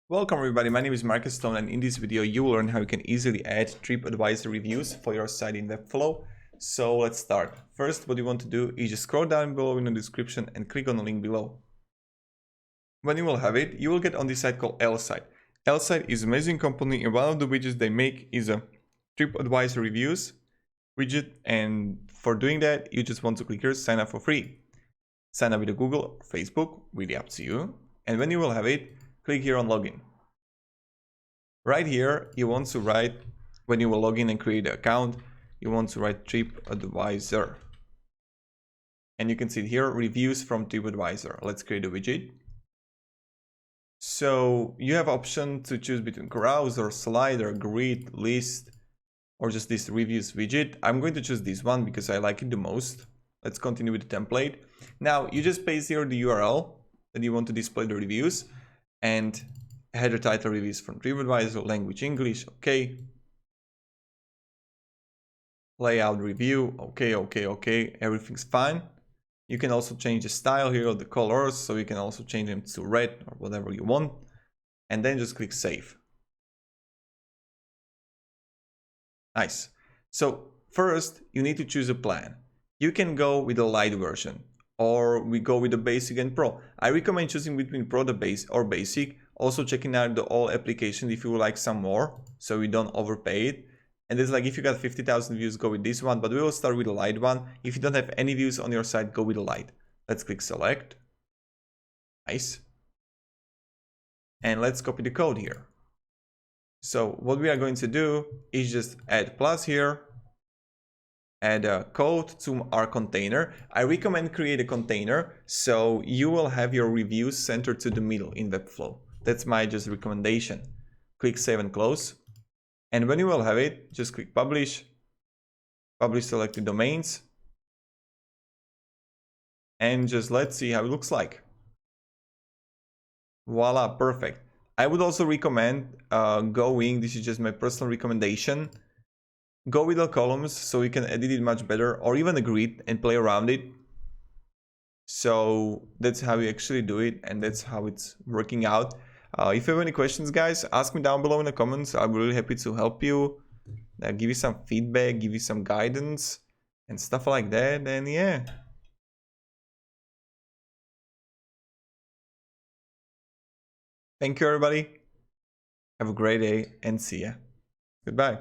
Welcome everybody, my name is Marcus Stone, and in this video you will learn how you can easily add TripAdvisor reviews for your site in Webflow. So let's start. First, what you want to do is just scroll down below in the description and click on the link below. When you will have it, you will get on this site called L-Site. L-Site is an amazing company, and one of the widgets they make is a TripAdvisor reviews widget, and for doing that you just want to click here, sign up for free. Sign up with a Google or Facebook, really up to you. And when you will have it, click here on login. Right here, you want to write, when you will log in and create an account, you want to write TripAdvisor. And you can see here, reviews from TripAdvisor. Let's create a widget. So you have option to choose between browser, slider, grid, list, or just this reviews widget. I'm going to choose this one because I like it the most. Let's continue with the template. Now you just paste here the URL that you want to display the reviews, and header title reviews from TripAdvisor, language English, okay. Layout review, okay, everything's fine. You can also change the style here of the colors, so you can also change them to red or whatever you want, and then just click save. Nice. So first you need to choose a plan. You can go with the light version, or we go with the basic and pro. I recommend choosing between pro, the base or basic. Also checking out the all application if you would like some more, so you don't overpay it. And it's like, if you got 50,000 views, go with this one, but we will start with the light one. If you don't have any views on your site, go with the light. Let's click select. Nice. And let's copy the code here. So what we are going to do is just add plus here, add a code to our container. I recommend create a container so you will have your reviews centered to the middle in Webflow. That's my just recommendation. Click save and close. And when you will have it, just click publish. Publish selected domains. And just let's see how it looks like. Voila, perfect. I would also recommend this is just my personal recommendation, go with the columns so you can edit it much better, or even a grid and play around it. So that's how you actually do it, and that's how it's working out. If you have any questions, guys, ask me down below in the comments. I'm really happy to help you, give you some feedback, give you some guidance and stuff like that. And yeah. Thank you, everybody. Have a great day and see ya. Goodbye.